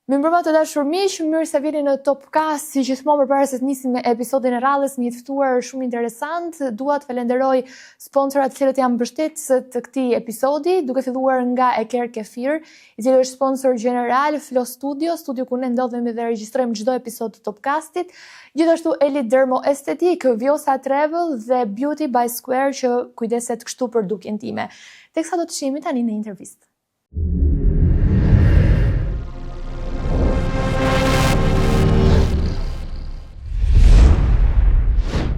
Mirëmbrëma të dashur miq, mirë se vini në Topcast. Si gjithmonë përpara se të nisim me episodin e radhës, një ftuar shumë interesant. Dua të falenderoj sponsorat që janë mbështetësët të këtij episodi, duke filluar nga Eker Kefir, i cili është sponsor general, Flow Studio, studio ku ne ndodhemi dhe regjistrojmë çdo episod të Topcastit. Gjithashtu Elite Dermo Estetik, Vjosa Travel dhe Beauty by Square që kujdeset kështu për dukjen time. Teksa do të shihemi tani në intervistë.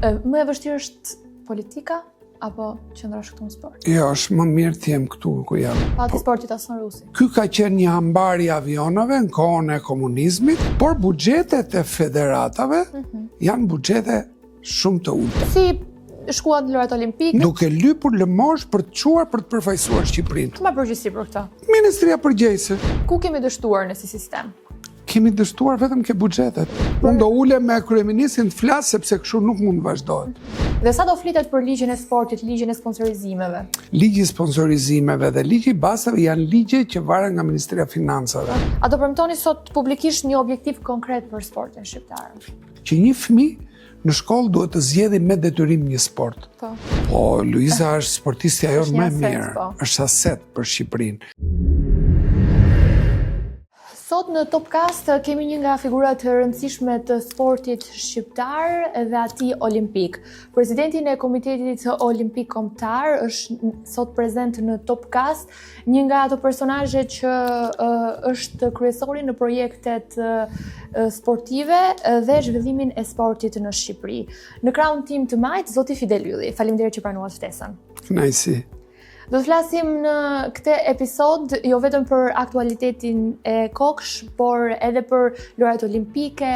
Më e vështirë është politika apo qëndrosh këtu në sport? Jo, është më mirë të jem këtu ku jam. Pati sportit as në Rusi. Ky ka qenë një hambar i avionave në kohën e komunizmit, por buxhetet e federatave janë buxhete shumë të ulta. Si shkuat në lojrat olimpike? Duke lypur lëmosh për të çuar për të përfaqësuar Shqipërinë. Ku ma përgjegjësi për këtë? Ministria përgjegjëse. Ku kemi dështuar në si sistem? Kemi dështuar vetëm ke buxhetet. Unë do ulem me kryeministin të flas sepse kështu nuk mund të vazhdohet. Dhe sa do flitet për ligjin e sportit, ligjin e sponsorizimeve? Ligji i sponsorizimeve dhe ligji i bastave janë ligje që varen nga Ministria e Financave. A do premtoni sot publikisht një objektiv konkret për sportin shqiptar? Që një fëmijë në shkollë duhet të zgjedhë me detyrim një sport. Po, Luiza është sportistja jonë më e mirë. Është aset për Shqipërinë. Sot në Topcast kemi një nga figurat të rëndësishme të sportit shqiptar dhe atij olimpik. Presidentin e Komitetit Olimpik Kombëtar është sot prezent në Topcast, një nga ato personazhe që është kryesori në projektet sportive dhe zhvillimin e sportit në Shqipëri. Në krahun tim të majt, zoti Fidel Ylli. Faleminderit që pranuat ftesën. Kënaqësi. Do të flasim në këtë episod jo vetëm për aktualitetin e koksh, por edhe për lojrat olimpike,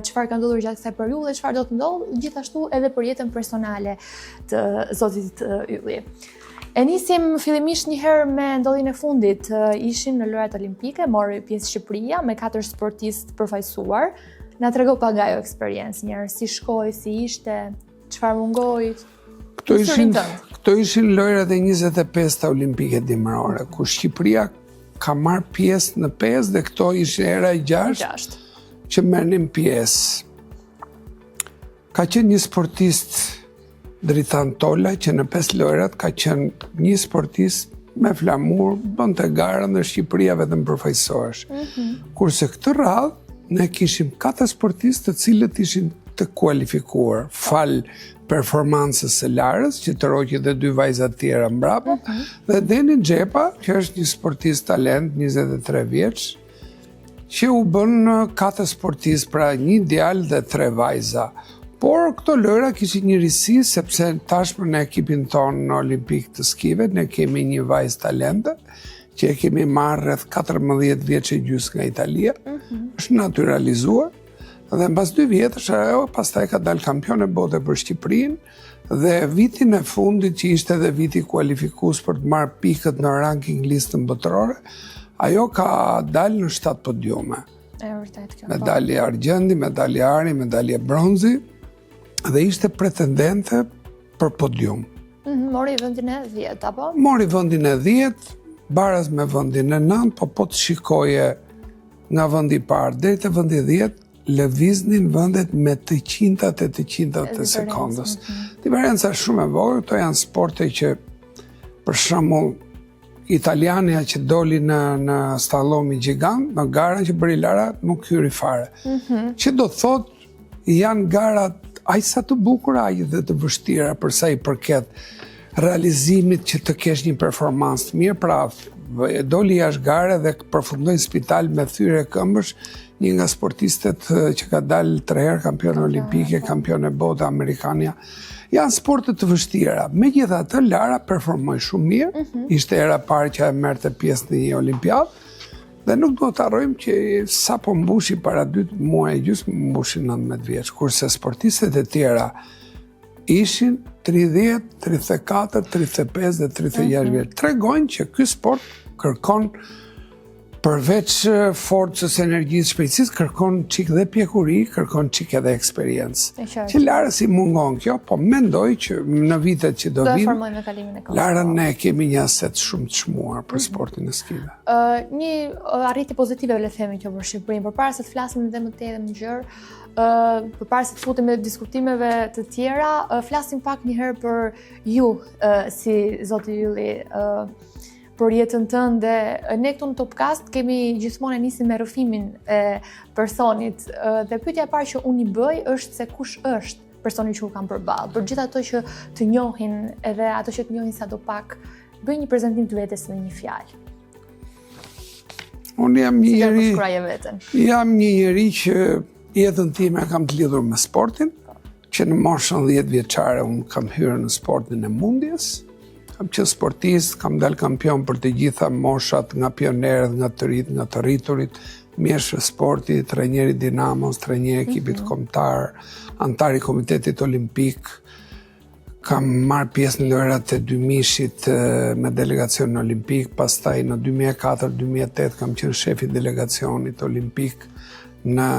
çfarë ka ndodhur gjatë kësaj periudhe, çfarë do të ndodhë, gjithashtu edhe për jetën personale të zotit Ylli. E nisim fillimisht një herë me ndodhin e fundit. Ishin në lojrat olimpike, mori pjesë Shqipëria me 4 sportistë përfaqësuar. Na trego pak nga ajo eksperiencë, një herë si shkoi, si ishte, çfarë mungoi? Këto ishin lojrat e 25 olimpike dimërore, ku Shqipëria ka marrë pjesë në 5 dhe këto ishin era e 6 që merrnin pjesë. Ka qenë një sportist Dritan Tola që në 5 lojrat ka qenë një sportist me flamur, bënte garën dhe Shqipëria vetëm përfaqësohesh. Kurse këtë radhë ne kishim 4 sportistë të cilët ishin të kualifikuar fal performancës së Larës, që të roqi dhe 2 vajza të tjera mbrapa, dhe Deni Xhepa, që është një sportist talent, 23 vjeç, që u bën 4 sportistë, pra 1 djalë dhe 3 vajza. Por këto lojra kishin një risi, sepse tashmë në ekipin tonë në Olimpik të skive, ne kemi një vajzë talente, që e kemi marrë rreth 14 vjeç e gjys nga Italia, është naturalizuar. Dhe mbas 2 vjetësh ajo pastaj ka dalë kampion e bote për Shqipërinë dhe vitin e fundit që ishte edhe viti kualifikues për të marrë pikët në ranking listën botërore, ajo ka dalë në 7 podiume. Vërtet kjo. Medalje argjendi, medalje ari, medalje bronzi dhe ishte pretendente për podium. Mori vendin e 10 apo? Mori vendin e 10, baraz me vendin e 9, po të shikoje nga vendi i parë deri te vendi 10 lëviznin vendet me të qintat e të sekondës. Diferenca është shumë e vogël, këto janë sporte që, për shembull, italiania që doli në stallomi gjigant, në garën që bëri Lara, nuk hyri fare. Që do të thotë, janë garat aq sa të bukura, aq dhe të vështira për sa i përket realizimit që të kesh një performancë të mirë, pra doli jashtë gare dhe përfundoi në spital me thyrje këmbësh, një nga sportistet që ka dalë 3 herë kampion olimpike, kampion e bote amerikania. Janë sporte të vështira. Megjithatë, Lara performoi shumë mirë. Ishte era parë që e merrte pjesë në një olimpiadë. Dhe nuk do të harrojmë që sa po mbushi para 2 muaj e gjysmë, mbushi 19 vjeç, kurse sportistet e tjera ishin 30, 34, 35 dhe 36 vjeç. Tregojnë që ky sport kërkon Përveç forcës, energjisë, shpejtësisë, kërkon çik dhe pjekuri, kërkon çik edhe eksperiencë. Që Lara si mungon kjo, po mendoj që në vitet që do vinë, Lara ne kemi një aset shumë të çmuar për sportin e skive. Një arritje pozitive le të themi kjo për Shqipërinë, përpara se të flasim edhe më tej dhe më gjerë, përpara se të futemi me diskutimeve të tjera, flasim pak një herë për ju si zoti Ylli, për jetën tënde. Ne këtu në Topcast kemi gjithmonë nisim me rrëfimin e personit dhe pyetja e parë që unë i bëj është se kush është personi që u kam përballë. Për gjithë ato që të njohin edhe ato që të njohin sadopak, bëj një prezantim të vetes me një fjalë. Unë jam një njeri që jetën time kam të lidhur me sportin, që në moshën 10 vjeçare unë kam hyrë në sportin e mundjes. Kam qenë sportist, kam dalë kampion për të gjitha moshat, nga pionerët, nga të rit, nga të rriturit, mjeshtë sporti, trajneri Dinamos, trajneri ekipit kombëtar, antar i Komitetit Olimpik. Kam marrë pjesë në lojrat e 2000-shit me delegacionin olimpik, pastaj në 2004-2008 kam qenë shefi delegacionit olimpik në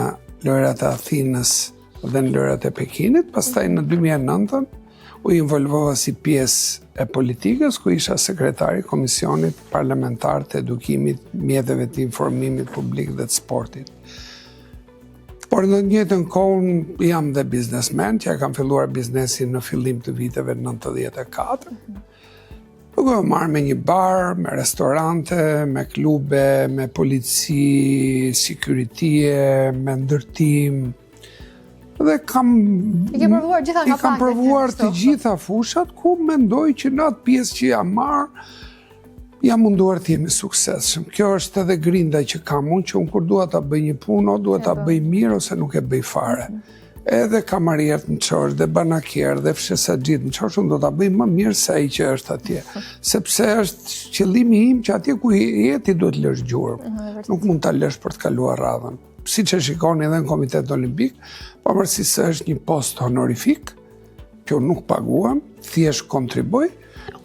lojrat e Athinës dhe në lojrat e Pekinit, pastaj në 2009 u involvova si pjesë e politikës, ku isha sekretari Komisionit Parlamentar të Edukimit, Mjeteve të Informimit Publik dhe të Sportit. Por në njëjtën kohë jam dhe biznesmen, që kam filluar biznesin në fillim të viteve 94. Duke marrë me një bar, me restorante, me klube, me polici, securitie, me ndërtim. Dhe kam provuar të gjitha fushat ku mendoj që në atë pjesë që jam marrë, jam munduar të jemi suksesshëm. Kjo është edhe grinda që kam unë, që unë kur dua ta bëj një punë, dua ta bëj mirë ose nuk e bëj fare. Edhe kamarierët në Çosh, dhe banakierë, dhe fshesaxhit në Çosh, unë do ta bëj më mirë se ai që është atje. Sepse është qëllimi im që atje ku jeti duhet lësh gjurmë. Nuk mund ta lësh për të kaluar radhën. Siç e shikoni edhe në Komitetin Olimpik, pavarësisht se është një post honorifik, që unë nuk paguam, thjesht kontriboj,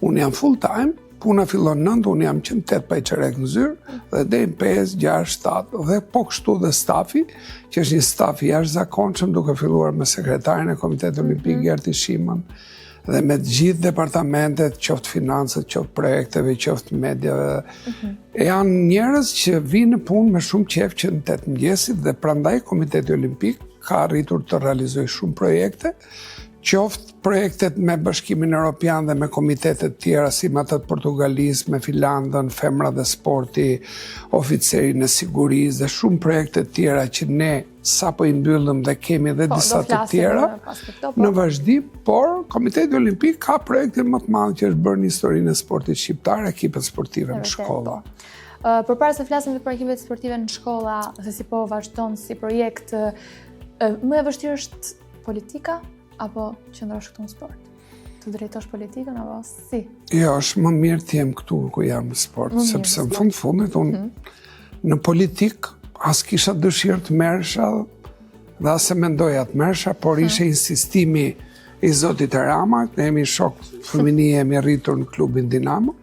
unë jam full time, puna fillon 9, unë jam 8 pa i çerek në zyrë, dhe deri 5, 6, 7, dhe po kështu dhe stafi, që është një staf i jashtëzakonshëm, duke filluar me sekretarin e Komitetit Olimpik Gerti Shiman, dhe me të gjithë departamentet, qoftë financët, qoftë projekteve, qoftë mediave. Janë njerëz që vinë në punë me shumë qejf që në 8 mëngjesit, dhe prandaj Komiteti Olimpik ka arritur të realizojë shumë projekte, qoftë projektet me Bashkimin Evropian dhe me komitetet tjera si me atë të Portugalisë, me Finlandën, Femra dhe Sporti, Oficerin e Sigurisë dhe shumë projekte tjera që ne sapo i mbyllëm dhe kemi dhe disa të tjera në vazhdim, por Komiteti Olimpik ka projektin më të madh që është bërë në historinë e sportit shqiptar, ekipet sportive në shkolla. Përpara se flasim për ekipet sportive në shkolla, se si po vazhdon si projekt, më e vështirë është politika apo qëndrosh këtu në sport? Të drejtosh politikën apo si? Jo, është më mirë të jem këtu ku jam në sport, sepse në fundit unë në politik as kisha dëshirë të merresha dhe as e mendoja të merresha, por ishte insistimi i zotit Rama, ne jemi shok fëmijë, jemi rritur në klubin Dinamo,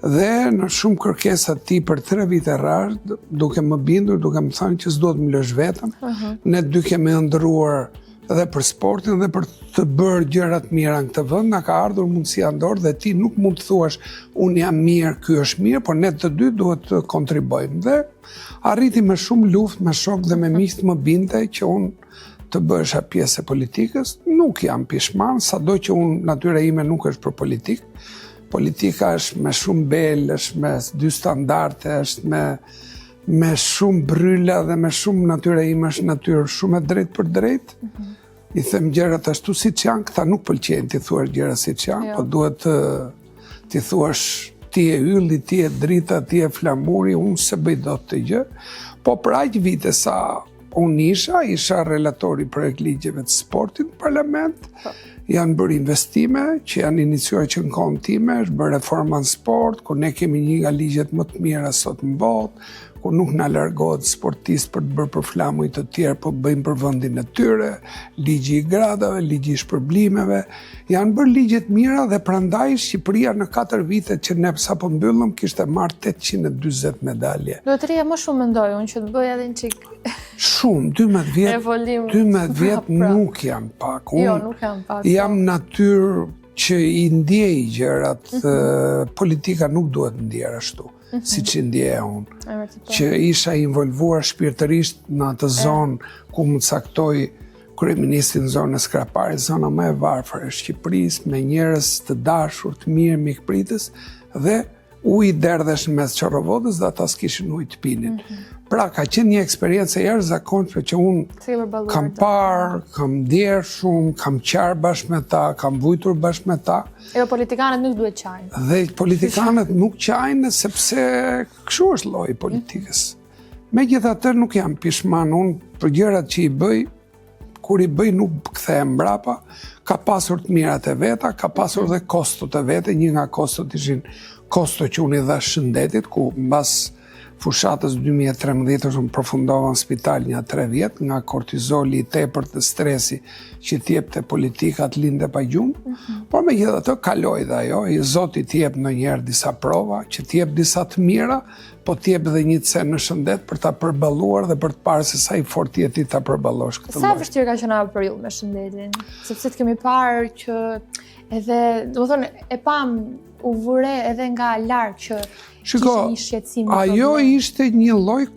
dhe në shumë kërkesa ti për 3 vite rreth, duke më bindur, duke më thënë që s'do të më lësh vetëm, ne dy kemi ndëruar edhe për sportin dhe për të bërë gjërat mira në këtë vend, na ka ardhur mundësia ndor dhe ti nuk mund të thuash unë jam mirë, ky është mirë, por ne të dy duhet të kontribojmë. Dhe arriti me shumë luftë, me shok dhe me miq të më binte që unë të bëhesha pjesë e politikës. Nuk jam pishman, sado që unë natyra ime nuk është për politikë. Politika është me shumë bel, është me 2 standarde, është me shumë bryla dhe me shumë natyra ime është natyrë shumë e drejtë për drejtë. I them gjërat ashtu siç janë, këta nuk pëlqejnë ti thuash gjëra siç janë, po duhet ti thuash ti e ylli, ti e drita, ti e flamuri, unë se bëj dot të gjë. Po për aq vite sa unë isha relatori projekt ligjeve të sportit në parlament, janë bërë investime që janë iniciuar që në kohën time, është bërë reforma në sport, ku ne kemi një nga ligjet më të mira sot në botë, ku nuk na largohet sportist për të bërë për flamuj të tjerë, po bëjmë për vendin e tyre, ligji i gradave, ligji i shpërblimeve, janë bërë ligjet mira dhe prandaj Shqipëria në 4 vite që ne sapo mbyllëm kishte marrë 840 medalje. Do të rria më shumë mendoj unë që të bëj edhe një çik. Shumë, 12 vjet nuk janë pak. Jo, nuk janë pak. Jam natyrë që i ndjej gjërat, politika nuk duhet ndjer ashtu, si që ndjeja unë. Që isha involvuar shpirtërisht në atë zonë ku më caktoi kryeministri në zonën e Skraparit, zona më e varfër e Shqipërisë, me njerëz të dashur, të mirë, mikpritës, dhe uji derdhesh në mes Çorrovodës dhe ata s'kishin ujë të pinin. Pra, ka qenë një eksperiencë jashtëzakonshme që unë kam parë, kam ndjerë shumë, kam qarë bashkë me ta, kam vujtur bashkë me ta. Jo, politikanët nuk duhet qajnë. Dhe politikanët nuk qajnë sepse kështu është lloji i politikës. Megjithatë nuk jam pishman unë për gjërat që i bëj, kur i bëj nuk kthehem mbrapa, ka pasur të mirat e veta, ka pasur dhe kostot e vete, një nga kostot ishin kosto që unë i dha shëndetit, ku mbas fushatës 2013 unë përfundova në spital një 3 vjet, nga kortizoli i tepërt dhe stresi që t'jepte politikat linde pa gjumë, por megjithatë kaloi dhe ajo, i Zoti t'jep ndonjëherë disa prova, që t'jep disa të mira, po t'jep dhe një cen në shëndet për ta përballuar dhe për të parë se sa i fortë je ti ta përballosh këtë lloj. Sa vështirë ka qenë ajo periudhë me shëndetin? Sepse të kemi parë që edhe, domethënë, e pam u vure edhe nga larg që shiko, një shqetësim. Ajo ishte një lloj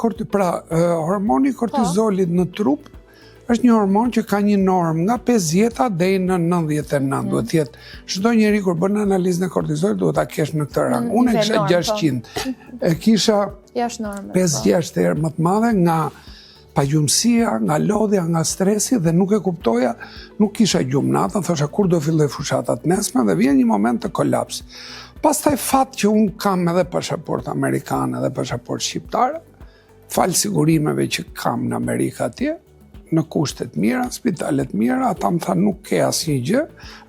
hormoni kortizolit në trup është një hormon që ka një normë nga 50 deri në 99, duhet të jetë. Çdo njeri kur bën analizën e kortizolit duhet ta kesh në këtë rang. Unë kisha 600. E kisha 5-6 herë më të madhe nga pagjumësia, nga lodhja, nga stresi dhe nuk e kuptoja, nuk kisha gjumë natën, thosha kur do filloj fushatat nesme dhe vjen një moment të kolaps. Pastaj fat që unë kam edhe pasaport amerikane dhe pasaport shqiptare, falë sigurimeve që kam në Amerikë atje, në kushtet mira, spitalet mira, ata më thanë nuk ke asnjë gjë,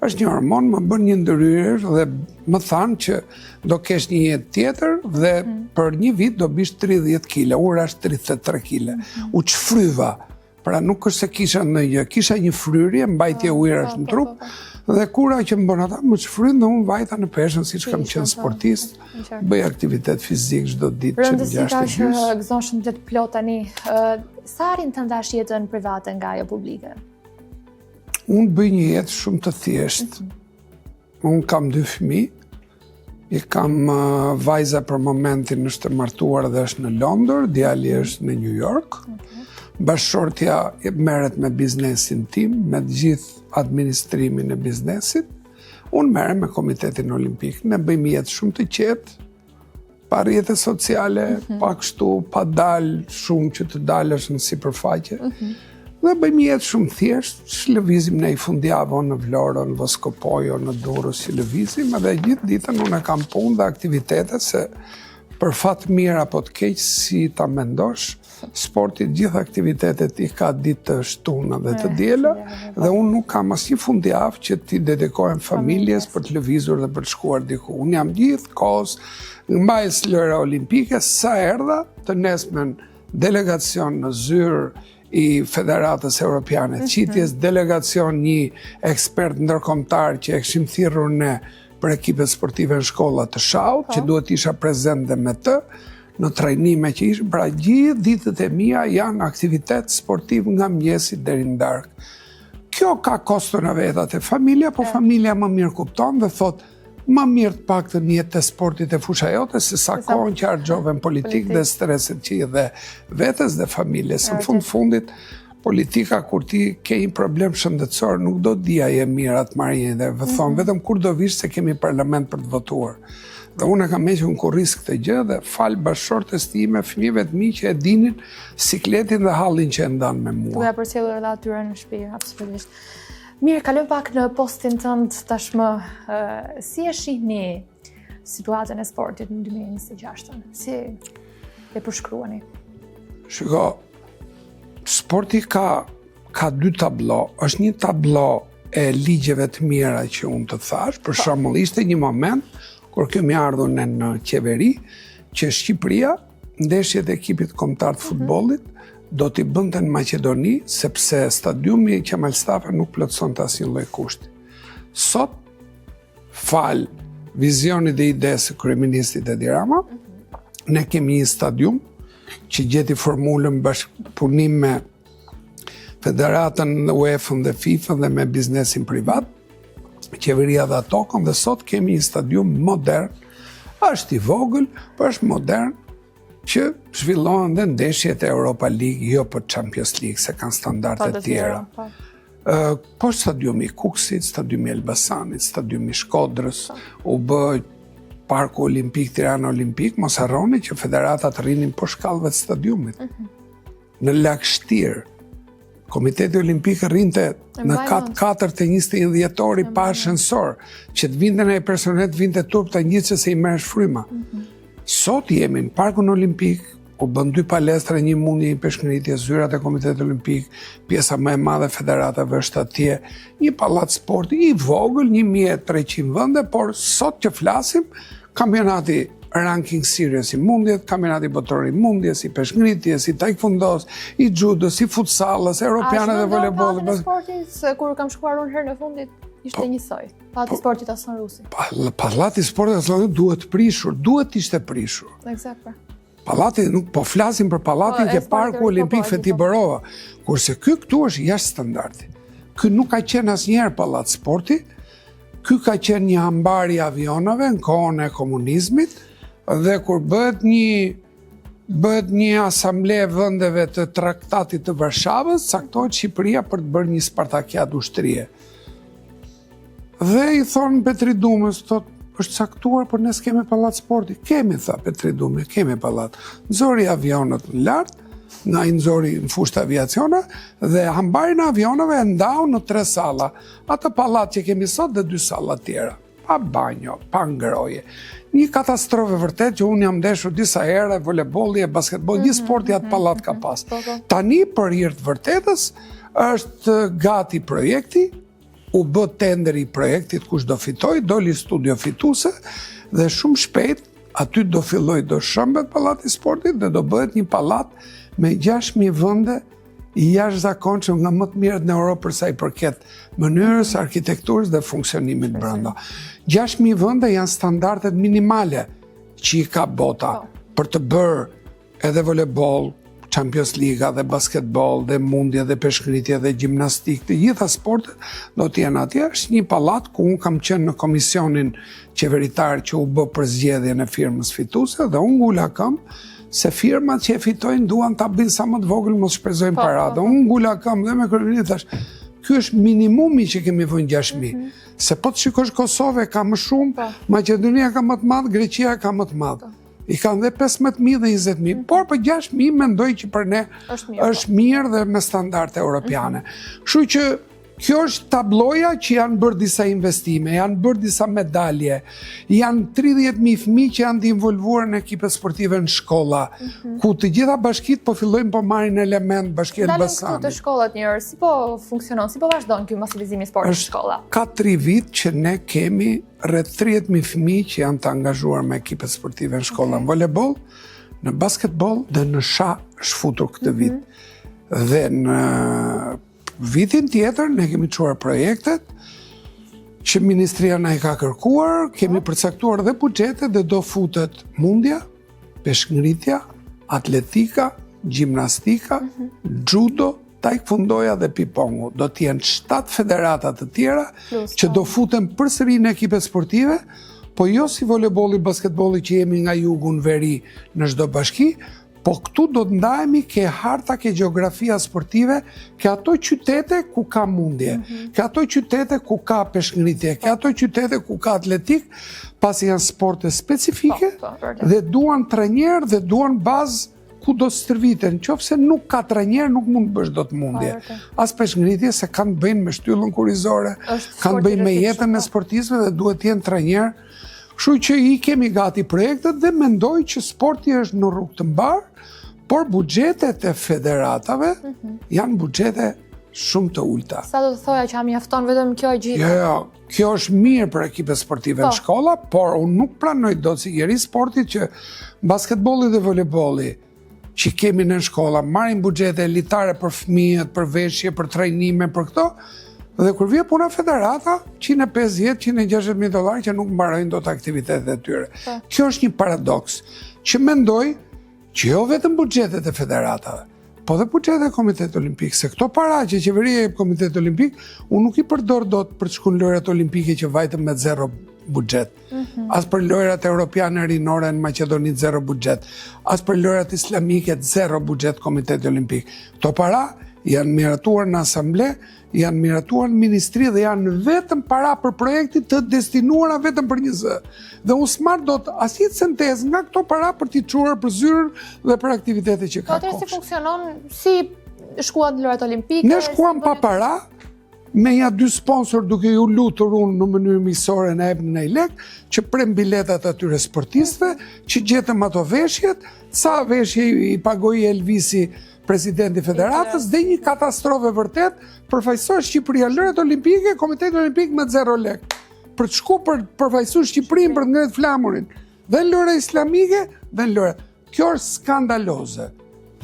është një hormon, më bën një ndërhyrje dhe më thanë që do kesh një jetë tjetër dhe për një vit do bish 30 kg, unë rash 33 kg. U çfryva, pra nuk është se kisha ndonjë, kisha një fryrje, mbajtje ujërash në trup, dhe kura që më bën ata më çfryn dhe unë vajta në peshën siç kam qenë sportist, bëj aktivitet fizik çdo ditë që në 6 Rëndësita që gëzon shëndet plot tani. Sa arrin të ndash jetën private nga ajo publike? Unë bëj një jetë shumë të thjeshtë. Unë kam 2 fëmijë, i kam vajza për momentin është e martuar dhe është në Londër, djali është në New York. Bashkëshortja merret me biznesin tim, me të gjithë administrimin e biznesit. Unë merrem me Komitetin Olimpik. Ne bëjmë jetë shumë të qetë, pa rrjete sociale, pa kështu, pa dalë shumë që të dalësh në sipërfaqe. Dhe bëjmë jetë shumë thjeshtë, që lëvizim ne i fundjavë në Vlorë, në Voskopojo, në Durrës që lëvizim, edhe gjithë ditën unë kam punë dhe aktivitete, se për fat mirë apo të keq si ta mendosh, sporti gjithë aktivitetet i ka ditë të shtunë dhe të diela, dhe unë nuk kam asnjë fundjavë që t'i dedikohem familjes për të lëvizur dhe për të shkuar diku. Unë jam gjithë kohës mbajtës lojra olimpike, sa erdha të nesmen delegacion në zyrë i Federatës Europiane Qitjes, delegacion një ekspert ndërkombëtar që e kishim thirrur ne për ekipet sportive në shkolla të Shaut, që duhet isha prezent dhe me të, në trajnime që ishim, pra gjithë ditët e mia janë aktivitet sportiv nga mëngjesi deri në darkë. Kjo ka koston e vetat e familja, po familja më mirë kupton dhe thotë, më mirë të paktën jetë të sportit e fusha jote, se sa kohën që harxove në politikë dhe streset që i dhe vetes dhe familjes. Në fundit, politika kur ti ke një problem shëndetësor, nuk do dia je mirë atë marrje dhe thonë, vetëm kur do vish se kemi parlament për të votuar. Dhe unë e kam hequr në kurriz këtë gjë dhe fal bashkëshortes time, fëmijëve të mi që e dinin sikletin dhe hallin që e ndan me mua. Duhet përcjellur edhe atyre në shtëpi, absolutisht. Mirë, kalojmë pak në postin tënd tashmë. Si e shihni situatën e sportit në 2026? Si e përshkruani? Shiko, sporti ka 2 tablo. Është një tablo e ligjeve të mira që unë të thash. Për shembull, ishte një moment kur kemi ardhur në qeveri që Shqipëria ndeshjet e ekipit kombëtar të futbollit do t'i bënte në Maqedoni, sepse stadiumi Kemal Stafa nuk plotësonte asnjë lloj kushti. Sot, fal vizionit dhe idesë së kryeministit Edi Rama, ne kemi një stadium që gjeti formulën bashkëpunim me Federatën, UEFA dhe FIFA dhe me biznesin privat, qeveria dhe atokën, dhe sot kemi një stadium modern, është i vogël, por është modern, që zhvillohen dhe ndeshjet e Europa League, jo për Champions League, se kanë standarde tjera. Po stadiumi Kukësit, stadiumi Elbasanit, stadiumi Shkodrës, u bë Parku Olimpik, Tirana Olimpik, mos harroni që federatat rrinin po shkallëve të stadiumit. Në Lagështirë, Komiteti Olimpik rrinte në kat 4 të 21 dhjetori pa ascensor, që të vinte në personet vinte turp të ngjitse se i merresh fryma. Sot jemi në Parkun Olimpik, u bën 2 palestra, një mundje, një peshkëngritje, zyrat e Komitetit Olimpik, pjesa më e madhe e federatave është atje, një pallat sporti i vogël, 1300 vende, por sot që flasim, kampionati ranking series i mundjet, kampionati botëror i mundjes, i peshkëngritjes, i taekwondos, i judës, i futsalës, europiane dhe voleybollit. Pallati sportit, kur kam shkuar unë herë në fundit, ishte njësoj. Pallati sportit Aslan Rusi. Pallati sportit Aslan Rusi duhet prishur, duhet ishte prishur. Eksakt. Pallati, nuk po flasim për pallatin ke Parku Olimpik Feti Bërova, kurse këtu është jashtë standardi. Ky nuk ka qenë asnjëherë pallat sporti, ky ka qenë një ambar i avionave në kohën e komunizmit, dhe kur bëhet një asamble e vendeve të traktatit të Varshavës, caktohet Shqipëria për të bërë një spartakiad ushtrie. Dhe i thonë Petri Dumës, thotë, është caktuar, por ne s'kemi pallat sporti. Kemi, tha Petri Dume, kemi pallat. Nxori avionët në lart, nga i nxori në fushë aviacione, dhe hambarin e avionëve e ndau në 3 salla. Atë pallat që kemi sot dhe 2 salla tjera. Pa banjo, pa ngroje. Një katastrofë vërtet që unë jam ndeshur disa herë, voleybolli e basketbolli, një sporti atë pallat ka pas. Tani për hir të vërtetës është gati projekti, u bë tenderi i projektit kush do fitoj, doli studio fituese dhe shumë shpejt aty do filloj do shëmbet pallati i sportit dhe do bëhet një pallat me 6.000 vende i jashtëzakonshëm nga më të mirët në Europë për sa i përket mënyrës, arkitekturës dhe funksionimit brenda. 6.000 vende janë standardet minimale që i ka bota për të bërë edhe voleyboll, Champions Liga dhe basketball dhe mundje dhe peshkëngritje dhe gjimnastik, të gjitha sportet do të jenë atje. Është një pallat ku unë kam qenë në komisionin qeveritar që u bë për zgjedhjen e firmës fituese dhe unë ngula këmbë se firmat që e fitojnë duan ta bëjnë sa më të vogël, mos shpenzojnë para. Unë ngula këmbë dhe me kryeministin thash, ky është minimumi që kemi vënë 6.000. Se po të shikosh Kosovë ka më shumë, Maqedonia ka më të madh, Greqia ka më të madh. I kanë dhe 15.000 dhe 20.000, por për 6.000 mendoj që për ne është mirë dhe me standarde europiane. Kështu që kjo është tabloja që janë bërë disa investime, janë bërë disa medalje, janë 30.000 fëmijë që janë të involvuar në ekipe sportive në shkolla, ku të gjitha bashkitë po fillojnë po marrin element Bashkia e Elbasanit. Dalin këtu të shkollat njërë, si po funksionon, si po vazhdon ky masivizimi i sportit në shkolla? Ka 3 vit që ne kemi rreth 30.000 fëmijë që janë të angazhuar me ekipet sportive në shkolla, në voleyboll, në basketball dhe në sha shfutur këtë vit. Dhe në vitin tjetër ne kemi çuar projektet që ministria na i ka kërkuar, kemi përcaktuar dhe buxhetet dhe do futet mundja, peshkëngritja, atletika, gjimnastika, judo, taekwondoja dhe pipongu. Do të jenë 7 federata të tjera që do futen përsëri në ekipe sportive, po jo si voleybolli, basketbolli që jemi nga jugu në veri në çdo bashki, po këtu do të ndahemi ke harta, ke gjeografia sportive, ke ato qytete ku ka mundje, ke ato qytete ku ka peshkëngritje, ke ato qytete ku ka atletik, pasi janë sporte specifike dhe duan trajner dhe duan bazë ku do stërviten. Nëse nuk ka trajner, nuk mund të bësh dot mundje. As peshkëngritje se kanë të bëjnë me shtyllën kurrizore, kanë të bëjnë me jetën e sportistëve dhe duhet të jenë trajner. Kështu që i kemi gati projektet dhe mendoj që sporti është në rrugë të mbar, por buxhetet e federatave janë buxhete shumë të ulta. Sa do të thoja që mjafton vetëm kjo e gjithë? Jo, Kjo është mirë për ekipet sportive në shkolla, por unë nuk pranoj dot si njeri sportit që basketbolli dhe volejbolli që kemi në shkolla marrin buxhete elitare për fëmijët, për veshje, për trajnime, për këto, dhe kur vjen puna federata, $150-160.000 që nuk mbarojnë dot aktivitetet e tyre. Kjo është një paradoks që mendoj që jo vetëm buxhetet e federatave, po dhe buxhetet e Komitetit Olimpik, se këto para që qeveria e Komitetit Olimpik, unë nuk i përdor dot për të shkuar në lojrat olimpike që vajtëm me zero buxhet. As për lojrat europiane rinore në Maqedoni zero buxhet, as për lojrat islamike zero buxhet Komiteti Olimpik. Këto para janë miratuar në asamble, janë miratuar në ministri dhe janë vetëm para për projektit të destinuara vetëm për një zë. Dhe unë s'marr dot asnjë centesë nga këto para për t'i çuar për zyrën dhe për aktivitetet që ka. Si funksionon, si shkuat në lojrat olimpike? Ne shkuam pa para, me ja 2 sponsor duke ju lutur unë në mënyrë miqësore në jepnin ai lek, që prem biletat atyre sportistëve, që gjetëm ato veshjet, sa veshje i pagoi Elvisi, presidenti federatës, dhe një katastrofë vërtet, përfaqësoi Shqipëria lojrat olimpike, Komiteti Olimpik me 0 lek. Për të shku për përfaqësuar Shqipërinë për të ngritur flamurin, dhe në lojra islamike, dhe në lojra. Kjo është skandaloze.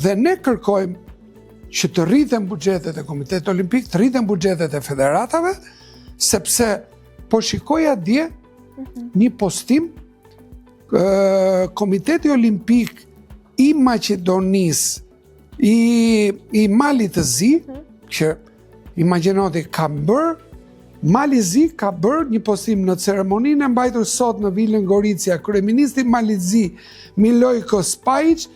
Dhe ne kërkojmë që të rriten buxhetet e Komitetit Olimpik, të rriten buxhetet e federatave, sepse po shikoja dje një postim, Komiteti Olimpik i Maqedonisë, i Malit të Zi, që imagjinoti ka bërë, Mali Zi ka bërë një postim në ceremoninë e mbajtur sot në Vilën Gorica, kryeministri Malit Zi, Milojko Spajić,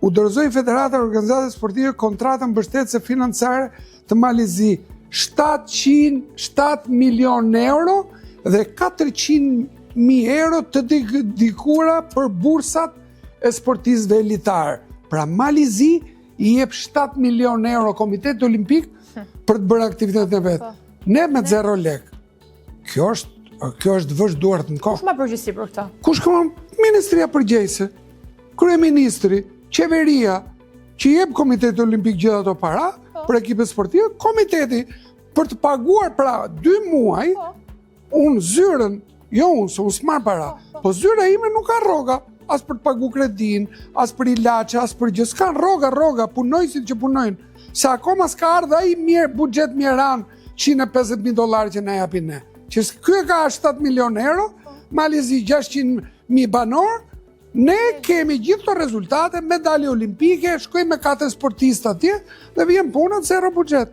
u dorëzoi Federata e Organizatave Sportive kontratën mbështetëse financare të Malit Zi, 707 milion euro dhe 400.000 euro të dedikuara për bursat e sportistëve elitar. Pra Mali Zi i jep 7 milion euro Komitetit Olimpik për të bërë aktivitetet e vet. Ne me 0 lek. Kjo është vësh duart në kokë. Kush ma përgjegjësi për këtë? Kush ka Ministria përgjegjëse, kryeministri, qeveria, që jep Komiteti Olimpik gjithë ato para për ekipet sportive, komiteti për të paguar pra 2 muaj, unë zyrën, jo unë, se unë s'marr para, po zyra ime nuk ka rroga, as për të pagu kredin, as për ilaçe, as për gjë, s'kan rroga, punojësit që punojnë. Se akoma s'ka ardhur ai mirë buxhet Miran, $150.000 që na japin ne. Që ky ka 7 milion euro, Mali Zi 600.000 banor, ne kemi gjithë këto rezultate, medalje olimpike, shkojmë me 4 sportistë atje dhe vjen puna 0 buxhet.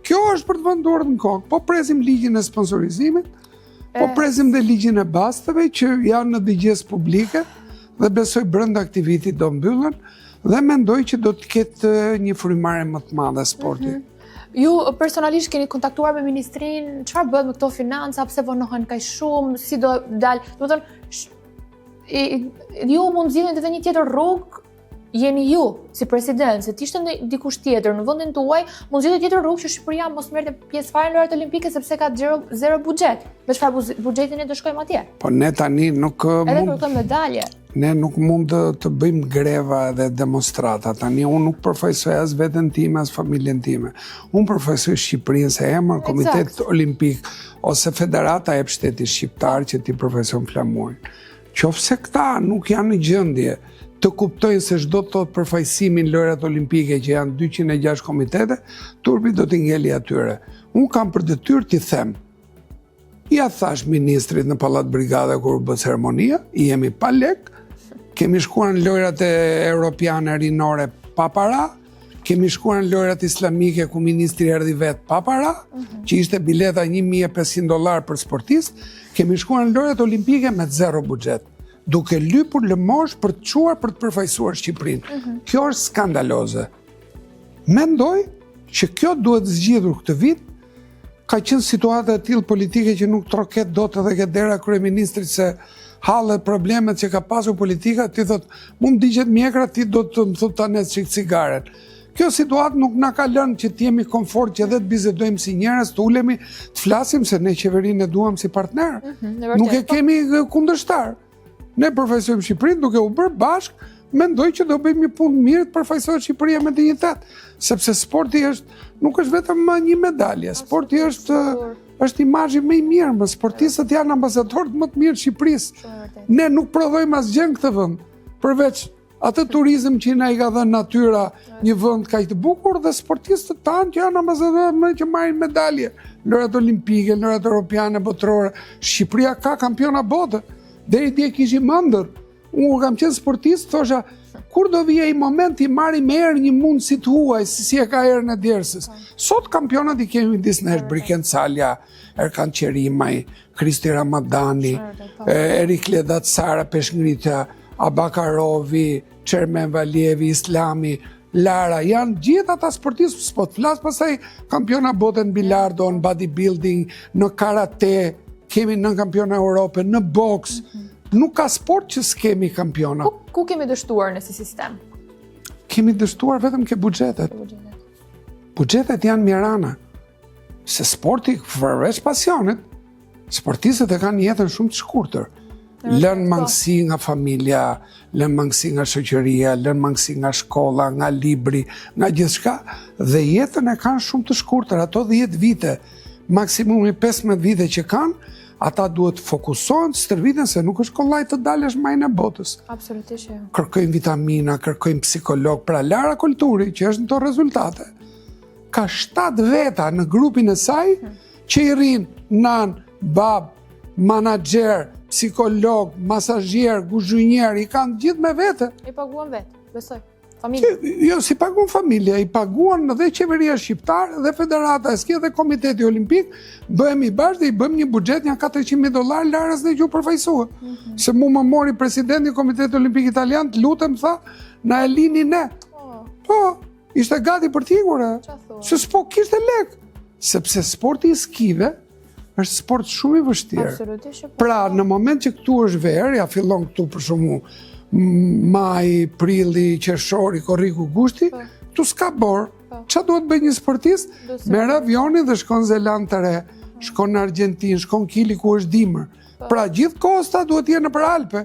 Kjo është për të vënduar në kokë. Po presim ligjin e sponsorizimit, po presim dhe ligjin e bastave që janë në digjes publike dhe besoj brenda aktivitit do mbyllen dhe mendoj që do të ketë një frymëmarrje më të madhe sporti. Ju personalisht keni kontaktuar me ministrinë, çfarë bëhet me këto financa, pse vonohen kaq shumë, si do dalë? Domethënë ju mund zgjidhni edhe një tjetër rrugë, jeni ju si president, se t'ishte dikush tjetër në vendin tuaj, mund zgjidhni tjetër rrugë që Shqipëria mos merrte pjesë fare në lojrat olimpike sepse ka zero buxhet. Me çfarë buxheti ne do shkojmë atje? Po ne tani nuk edhe për këtë medalje. Ne nuk mund të bëjmë greva dhe demonstrata. Tani unë nuk përfaqësoj as veten time, as familjen time. Unë përfaqësoj Shqipërinë se emër Komitet Olimpik ose Federata e Shtetit Shqiptar që ti përfaqëson flamurin. Qofse këta nuk janë në gjendje të kuptojnë se çdo të thotë përfaqësimi në lojrat olimpike që janë 206 komitete, turpi do t'i ngeli atyre. Unë kam për detyrë t'i them. Ja thash ministrit në Pallat Brigade kur u bë ceremonia, i jemi pa lek, kemi shkuar në lojrat e europiane rinore pa para, kemi shkuar në lojrat islamike ku ministri erdhi vet pa para, që ishte bileta $1.500 për sportist, kemi shkuar në lojrat olimpike me 0 buxhet, duke lypur lëmosh për të çuar për të përfaqësuar Shqipërinë. Kjo është skandaloze. Mendoj që kjo duhet zgjidhur këtë vit. Ka qenë situata e tillë politike që nuk troket dot edhe ke dera kryeministrit se hallet problemet që ka pasur politika, ti thot, mund digjet mjekra, ti do të më thot tani çik cigaren. Kjo situatë nuk na ka lënë që të jemi komfort që edhe të bisedojmë si njerëz, të ulemi, të flasim se ne qeverinë e duam si partner. Nuk e kemi kundërshtar. Ne përfaqësojmë Shqipërinë duke u bërë bashkë, mendoj që do bëjmë një punë mirë të përfaqësohet Shqipëria me dinjitet, sepse sporti nuk është vetëm një medalje, sporti është është imazhi më i mirë, më sportistët janë ambasadorët më të mirë të Shqipërisë. Ne nuk prodhojmë asgjë në këtë vend, përveç atë turizëm që na i ka dhënë natyra, një vend kaq të bukur dhe sportistët tanë që janë ambasadorët më që marrin medalje, lojrat olimpike, lojrat europiane, botërore. Shqipëria ka kampiona bote. Deri dje kishim ëndër. Unë kam qenë sportist, thosha, kur do vije i moment i marrim erë një mundësi të huaj, si e ka erën e djersës. Sot kampionat i kemi disnesh, Briken Calja, Erkan Qerimaj, Kristi Ramadani, Erik Ledat Sara Peshngritja, Abakarovi, Çermen Valjevi, Islami, Lara, janë gjithë ata sportistë, s'po të flas pastaj kampiona bote në bilardo, në bodybuilding, në karate, kemi në kampiona Europe, në boks. Nuk ka sport që s'kemi kampiona. Ku kemi dështuar në si sistem? Kemi dështuar vetëm ke buxhetet. Buxhetet janë mirana. Se sporti, përveç pasionit, sportistët e kanë jetën shumë të shkurtër. Lënë mangësi nga familja, lënë mangësi nga shoqëria, lënë mangësi nga shkolla, nga libri, nga gjithçka, dhe jetën e kanë shumë të shkurtër, ato 10 vite, maksimumi 15 vite që kanë, ata duhet fokusohen, stërviten se nuk është kollaj të dalësh majnë e botës. Absolutisht. Kërkojnë vitamina, kërkojnë psikolog, pra Lara Kulturi, që është në to rezultate, ka 7 veta në grupin e saj, që i rinë nan, bab, manager, psikolog, masazhier, guzhinier, i kanë gjithë me vete. I paguan vetë, besoj. Familja. Jo, si paguan familja, i paguan dhe qeveria shqiptare, dhe Federata e Ski dhe Komiteti Olimpik, bëhemi bashkë dhe i bëjmë një buxhet një $400.000 Larës dhe ju përfaqësua. Se mu më mori presidenti i Komiteti Olimpik Italian, të lutem, tha, na e lini ne. Po, ishte gati për t'ikure. Se s'po kishte lek. Sepse sporti i skive është sport shumë i vështirë. Pra, në moment që këtu është verë, ja fillon këtu për shumë maj, prilli, qershori, korriku, gushti, këtu s'ka borë. Qa duhet bëj një sportist? Merë avionin dhe shkon Zeland të re, shkon në Argentin, shkon Kili ku është dimër. Pra, gjithë kosta duhet jenë për Alpe,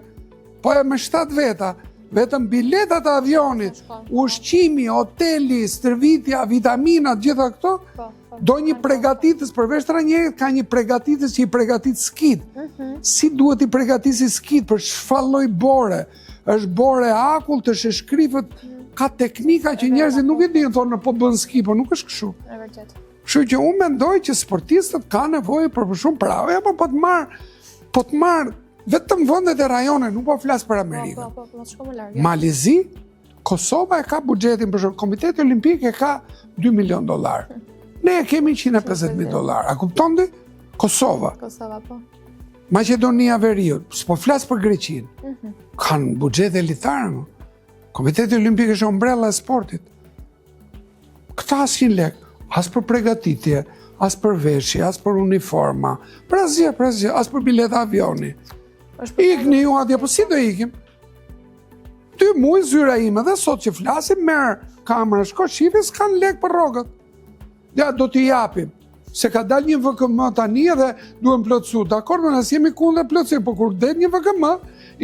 po e me 7 veta, vetëm biletat e avionit, ushqimi, hoteli, stërvitja, vitaminat, gjitha këto, do një pregatitës, përveç trajnerit, ka një pregatitës që i pregatit skit. Si duhet i pregatisi skit, për shfalloj bore, është bore akull të sheshkrifët, ka teknika që njerëzit nuk i dinë, thonë, po bën ski, po nuk është kështu. Kështu që unë mendoj që sportistët ka nevojë për shumë prave, apo po të marë vetëm vendet e rajone, nuk po flas për Amerikën. Malizi, Kosova e ka buxhetin për shumë, Komiteti Olimpik e ka $2 milion. Ne e kemi $150.000. A kupton ti? Kosova. Kosova, po. Maqedonia Veriut, s'po flas për Greqinë. Kanë buxhet elitar. Komiteti Olimpik është ombrella e sportit. Këta asnjë lek, as për përgatitje, as për veshje, as për uniforma, për asgjë, as për bileta avioni. Ikni ju atje, po si do ikim? 2 muaj zyra ime dhe sot që flasim, merr kamera, shko shifi, s'kan lek për rrogët. Ja, do t'i japim. Se ka dal një VKM tani dhe duhem plotësu. Dakor, në nësë jemi kundër plotësim, po kur del një VKM,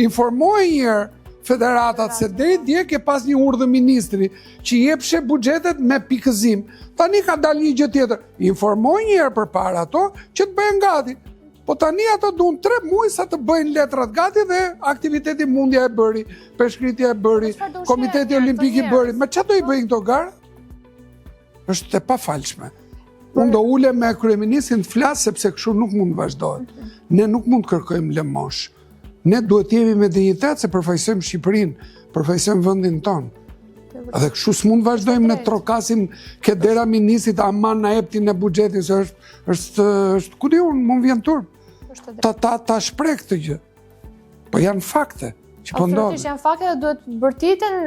informoj njërë federatat se deri dje ke pas një urdhë ministri që jepshe buxhetet me pikëzim. Tani ka dal një gjë tjetër. Informoj njërë për para ato që të bëjnë gati. Po tani ato duhen 3 muaj sa të bëjnë letrat gati dhe aktiviteti mundja e bëri, peshkritja e bëri, Komiteti Olimpik i bëri. Me çfarë do i bëjnë këto gara? Është e pafalshme. Unë do ulem me kryeministin të flas sepse kështu nuk mund të vazhdohet. Ne nuk mund të kërkojmë lëmosh. Ne duhet jemi me dinjitet se përfaqësojmë Shqipërinë, përfaqësojmë vendin tonë. Edhe kështu s'mund vazhdojmë ne trokasim ke dera ministrit aman na eptin e buxhetit se është ku di unë, mund vjen turp. Ta shpreh këtë gjë. Po janë fakte që po ndodhin. Absolutisht janë fakte dhe duhet bërtiten,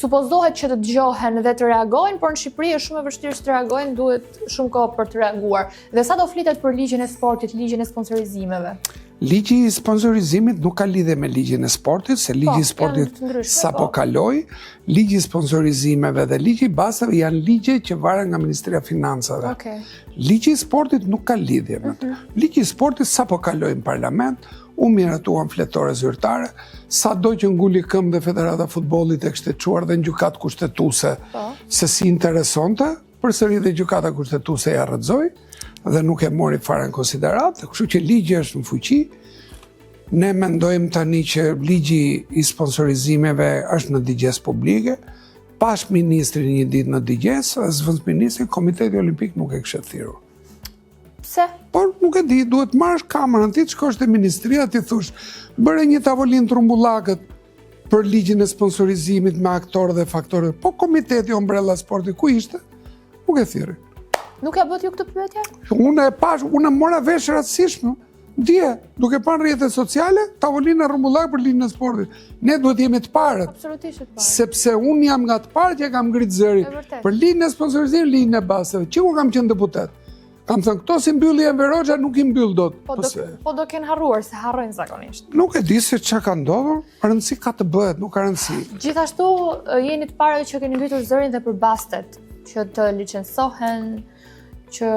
supozohet që të dëgjohen dhe të reagojnë, por në Shqipëri është shumë e vështirë që të reagojnë, duhet shumë kohë për të reaguar. Dhe sa do flitet për ligjin e sportit, ligjin e sponsorizimeve? Ligji i sponsorizimit nuk ka lidhje me ligjin e sportit, se ligji i sportit sapo kaloi, ligji i sponsorizimeve dhe ligji i bazave janë ligje që varen nga Ministria e Financave. Ligji i sportit nuk ka lidhje me të. Ligji i sportit sapo kaloi në parlament, u miratuan fletore zyrtare, sado që nguli këmbë dhe Federata e Futbollit e kishte çuar dhe në gjykatë kushtetuese se si interesonte, përsëri dhe gjykata kushtetuese ja rrëzoi, dhe nuk e mori fare në konsiderat, kështu që ligji është në fuqi. Ne mendojmë tani që ligji i sponsorizimeve është në digjes publike, pash ministri një ditë në digjes, dhe zvënd ministri, Komiteti Olimpik nuk e kështë thirrur. Pse? Por nuk e di, duhet marrësh kamerën ti, të shkosh te ministria, ti thush, bëre një tavolinë trumbullakët për ligjin e sponsorizimit me aktorë dhe faktorë. Po Komiteti Ombrella Sporti ku ishte? Nuk e thirri. Nuk e bët ju këtë pyetje? Unë mora vesh rastësishme. Dje, duke parë rrjetet sociale, tavolina rrumbullak për ligjin e sportit. Ne duhet jemi të parët. Absolutisht të parët. Sepse unë jam nga të parët që kam ngritë zëri për ligjin e sponsorizimit, ligjin e basteve. Që kur kam qenë deputet? Kam thënë, këto si mbylli e Veroxha nuk i mbyll dot. Po do kenë harruar, se harrojnë zakonisht. Nuk e di se çka ka ndodhur, rëndësi ka të bëhet, nuk ka rëndësi. Gjithashtu jeni të parë që keni ngritur zërin dhe për bastet, që të licencohen, që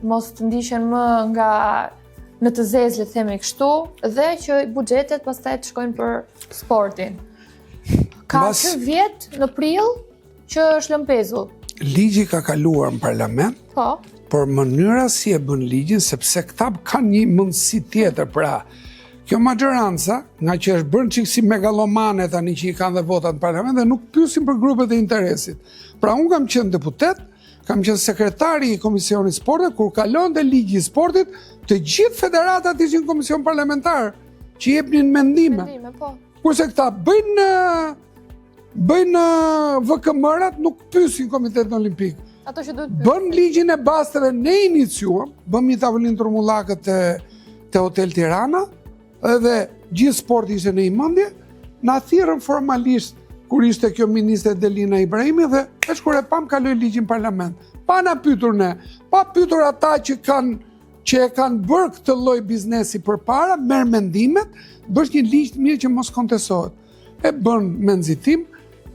mos të ndiqen më nga në të zezë, le të themi kështu, dhe që buxhetet pastaj të shkojnë për sportin. Ka që vjet në prill që është lëmpezur. Ligji ka kaluar në parlament. Po. Por mënyra si e bën ligjin, sepse këta kanë një mundësi tjetër, pra, kjo maggioranca, nga që është bërë çik si megalomane tani që i kanë dhe votat në parlament, dhe nuk pyesin për grupet e interesit. Pra, unë kam qenë deputet, kam qenë sekretari i Komisionit Sportit, kur kalon dhe ligji i sportit, të gjithë federatat ishin komision parlamentar, që jepnin mendime. Po. Kurse këta bëjnë VKM-rat, nuk pyesin Komitetin Olimpik. Ato që duhet bën ligjin e basteve, ne iniciuam, bëm një tavolinë trumbullakët te Hotel Tirana, edhe gjithë sporti ishte në imendje, na thirrën formalisht kur ishte kjo ministre Delina Ibrahimi dhe veç kur e pam kaloi ligjin parlament. Pa na pyetur ne, pa pyetur ata që e kanë bërë këtë lloj biznesi përpara, merr mendimet, bësh një ligj të mirë që mos kontestohet. E bën me nxitim,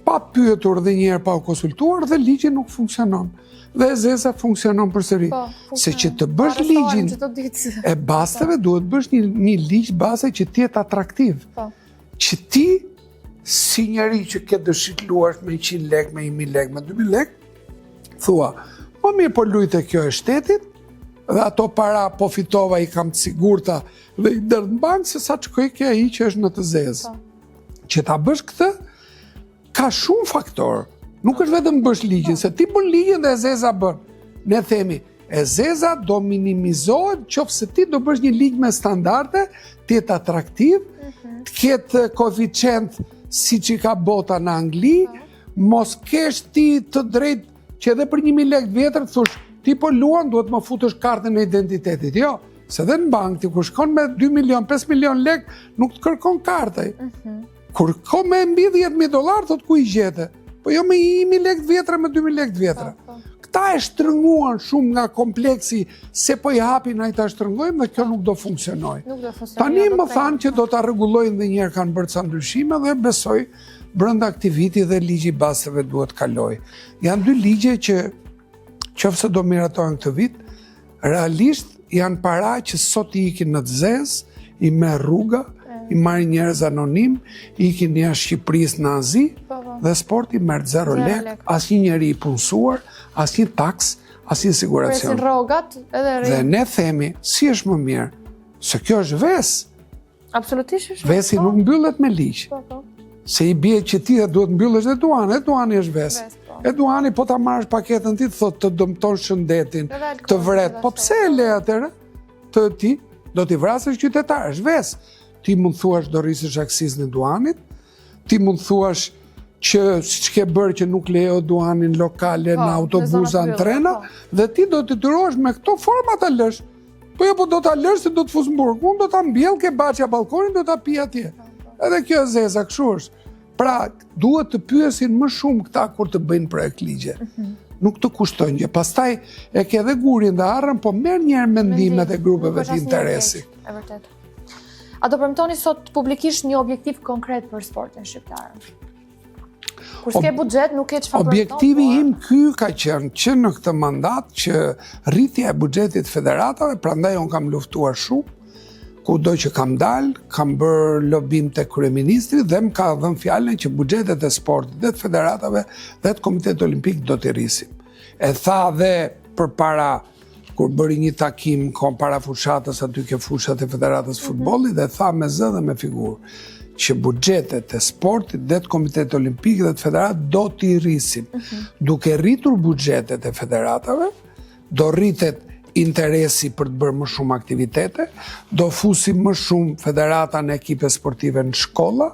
pa pyetur dhe njëherë pa u konsultuar dhe ligji nuk funksionon. Dhe zeza funksionon përsëri. Se që të bësh ligjin e basteve, duhet bësh një ligj base që të jetë atraktiv. Që ti, si njeri që ke dëshirë luash me 100 lek, me 1000 lek, me 2000 lek, thua, po mirë po lujte kjo e shtetit, dhe ato para po fitova i kam të sigurta dhe i dërë në bankë, se sa që kojke ai që është në të zezë. Që ta bësh këtë, ka shumë faktor. Nuk është vetëm bësh ligjin, se ti bën ligjin dhe e zeza bën. Ne themi, e zeza do minimizohet qofse ti do bësh një ligj me standarde, të jetë atraktiv, të ketë koeficient si që ka bota në Angli, mos kesh ti të drejt që edhe për 1000 lek vjetër të thush, ti po luan duhet më futësh kartën e identitetit. Jo, se dhe në bank ti kur shkon me 2 milion, 5 milion lek, nuk të kërkon kartaj. Kur ko me mbi $10,000, thot ku i gjete. Po jo me 1.000 lek të vjetra, me 2.000 lek të vjetra. Këta e shtrënguan shumë nga kompleksi se po i hapin a i ta shtrëngojmë dhe kjo nuk do funksionoj. Tani më thanë që do ta rregullojnë dhe njerë kanë bërë ca ndryshime dhe besoj brenda aktiviti dhe ligji basteve duhet kaloj. Janë dy ligje që qofse do miratojnë këtë vit, realisht janë para që sot i ikin në të zezë, i merr rruga, i marrin njerëz anonim, i ikin jashtë Shqipërisë në Azi, dhe sporti merr 0 lek, asnjë njeri i punësuar, asnjë taks, asnjë siguracion. Presin rrogat edhe dhe ne themi, si është më mirë, se kjo është vesë. Absolutisht është. Vesi nuk mbyllet me ligj. Se i bie që ti duhet mbyllesh dhe duani është vesë. E duani po ta marrësh paketën ti thotë të dëmton shëndetin, të vret. Po pse e le atëre? Të ti do t'i vrasësh qytetar, është vesë. Ti mund thuash do rrisësh aksizën e duanit, ti mund thuash që siç ke bërë që nuk lejo duanin lokale në autobusa, në trena, dhe ti do të detyrohesh me këto forma ta lësh. Po jo po do ta lësh se do të fus në burg. Unë do ta mbjell ke baçja balkonin, do ta pi atje. Edhe kjo e zeza kështu është. Pra, duhet të pyesin më shumë këta kur të bëjnë projekt ligje. Nuk të kushtojnë gjë. Pastaj e ke edhe gurin dhe arrën, po merr njëherë mendimet e grupeve të interesi. E vërtet. A do premtoni sot publikisht një objektiv konkret për sportin shqiptar? Kur s'ke buxhet, nuk ke çfarë. Objektivi im ky ka qenë që në këtë mandat që rritja e buxhetit federatave, prandaj unë kam luftuar shumë, kudo që kam dalë, kam bërë lobim te kryeministri dhe më ka dhënë fjalën që buxhetet e sportit dhe të federatave dhe të Komitetit Olimpik do t'i rrisim. E tha dhe përpara kur bëri një takim para fushatës, aty ke fushat e Federatës Futbollit, dhe tha me zë dhe me figurë që buxhetet e sportit dhe të Komitetit Olimpik dhe të Federatë do t'i rrisim. Duke rritur buxhetet e federatave, do rritet interesi për të bërë më shumë aktivitete, do fusim më shumë federata në ekipe sportive në shkolla,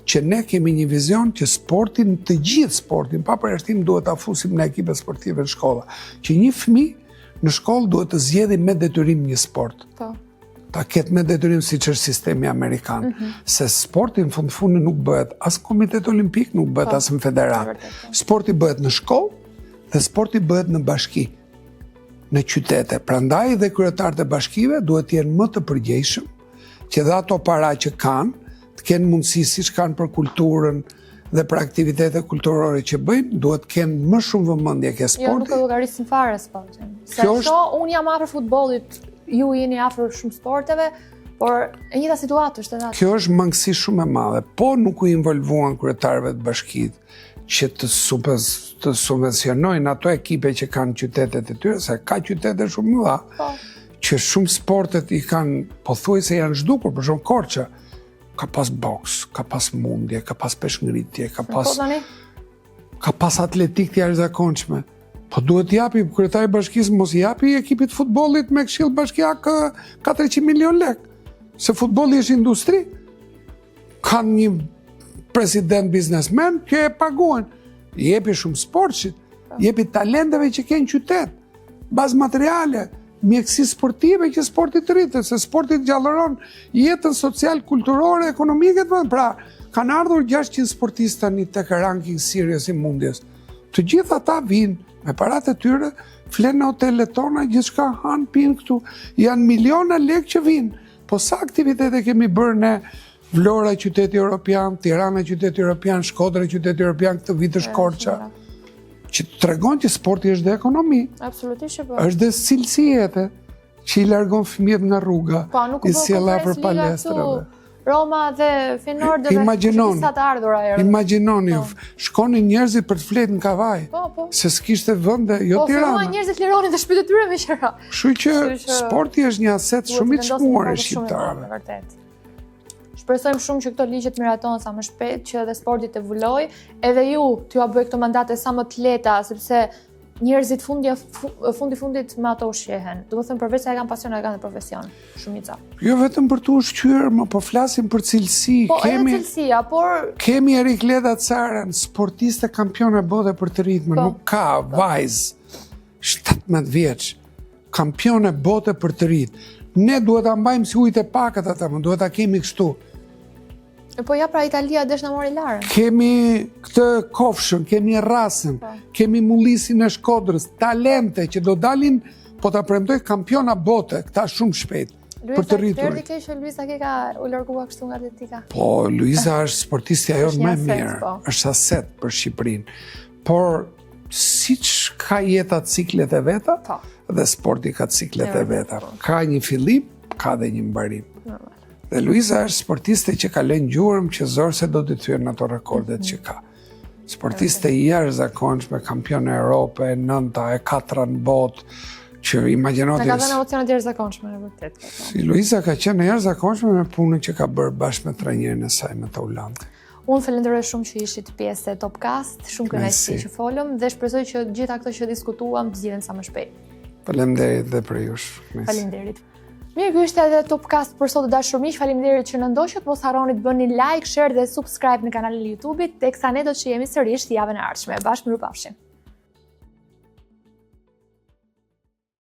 që ne kemi një vizion që sportin, të gjithë sportin, pa përjashtim duhet ta fusim në ekipe sportive në shkolla. Që një fëmijë në shkollë duhet të zgjedhë me detyrim një sport. Ta ketë me detyrim siç është sistemi amerikan. Se sporti në fundin nuk bëhet as Komitet Olimpik, nuk bëhet as në federatë. Sporti bëhet në shkollë dhe sporti bëhet në bashki, në qytete. Prandaj dhe kryetarët e bashkive duhet të jenë më të përgjegjshëm, që dhe ato para që kanë të kenë mundësi siç kanë për kulturën dhe për aktivitete kulturore që bëjnë, duhet të kenë më shumë vëmendje ke sporti. Jo, nuk e llogarisin fare sportin. Se unë jam afër futbollit, ju jeni afër shumë sporteve, por e njëjta situatë është edhe atë. Kjo është mangësi shumë e madhe, po nuk u involvuan kryetarëve të bashkisë që të subvencionojnë ato ekipe që kanë qytetet e tyre, se ka qytete shumë mëdha, që shumë sportet i kanë, pothuajse janë zhdukur, për shumë Korça, ka pas boks, ka pas mundje, ka pas peshngritje, ka pas atletik të jashtëzakonshme. Po duhet t'japi kryetari i bashkisë, mos i japi ekipit futbollit me këshill bashkiak 400 milion lek. Se futbolli është industri. Kanë një president biznesmen që e paguan. I jepi shumë sportshit, i jepi talenteve që kanë qytet, bazë materiale, mjekësi sportive që sporti të rritet, se sporti gjallëron jetën social, kulturore, ekonomike të vend. Pra, kanë ardhur 600 sportistë tani tek ranking serious i mundjes. Të gjithë ata vinë me paratë e tyre, flenë në hotelet tona, gjithçka hanë, pinë këtu. Janë miliona lekë që vinë. Po sa aktivitete kemi bërë ne? Vlora qyteti europian, Tirana qyteti europian, Shkodra qyteti europian, këtë vit është Korça. Që të tregon që sporti është dhe ekonomi. Absolutisht po. Është dhe cilësi jete, që i largon fëmijët nga rruga, i sjell afër palestrave. Roma dhe Feyenoord dhe sa të ardhura herë. Imagjinoni, shkonin njerëzit për të fletë në kavaj. Se s'kishte vende, jo Tirana. Po, filluan njerëzit lironin të shtëpitë e tyre me qira. Kështu që sporti është një aset shumë i çmuar i shqiptarëve. Vërtet. Shpresojmë shumë që këto ligje të miraton sa më shpejt, që edhe sporti të evoloj, edhe ju t'ju bëj këto mandate sa më të lehta, sepse njerëzit fundit me ato ushqehen. Domethënë përveç se e kanë pasion, e kanë profesion. Shumica. Jo vetëm për të ushqyer, më po flasim për cilësi. Po, edhe cilësia, por kemi Erik Leda Carën, sportiste kampione bote për të ritme, nuk ka vajzë 17 vjeç, kampione bote për të rit. Ne duhet ta mbajmë si ujtë e pakët ata, më duhet ta kemi kështu. Po ja, pra Italia desh në mori larë. Kemi këtë Kofshën, kemi Rasën, kemi Mullisin e Shkodrës, talente që do dalin, po ta premtoj kampiona bote, këta shumë shpejt, për të rritur. Luisa, keq që Luisa ka u largua kështu nga atletika. Po, Luisa është sportistja jonë më mirë, është aset për Shqipërinë. Por, siç ka jeta ciklet e veta, dhe sporti ka ciklet e veta. Ka një fillim, ka dhe një mbarim. Dhe Luisa është sportiste që ka lënë gjurmë që zorë se do të thyen ato rekordet që ka. Sportiste i jashtëzakonshme, kampione Europe, e 9-ta, e 4-ta në botë, që imagjinoni. Ka dhënë emocionet jashtëzakonshme në vërtet. Si Luisa ka qenë e jashtëzakonshme me punën që ka bërë bashkë me trajnerin e saj me Tauland. Unë falenderoj shumë që ishit pjesë e Topcast, shumë kënaqësi që folëm dhe shpresoj që gjitha këto që diskutuam të zgjidhen sa më shpejt. Faleminderit dhe për jush. Faleminderit. Mirë, ky ishte edhe Topcast për sot, dashur miq. Faleminderit që na ndoqët. Mos harroni të bëni like, share dhe subscribe në kanalin e YouTube-it, teksa ne do të shihemi sërish javën e ardhshme. Bashkë mirupafshim.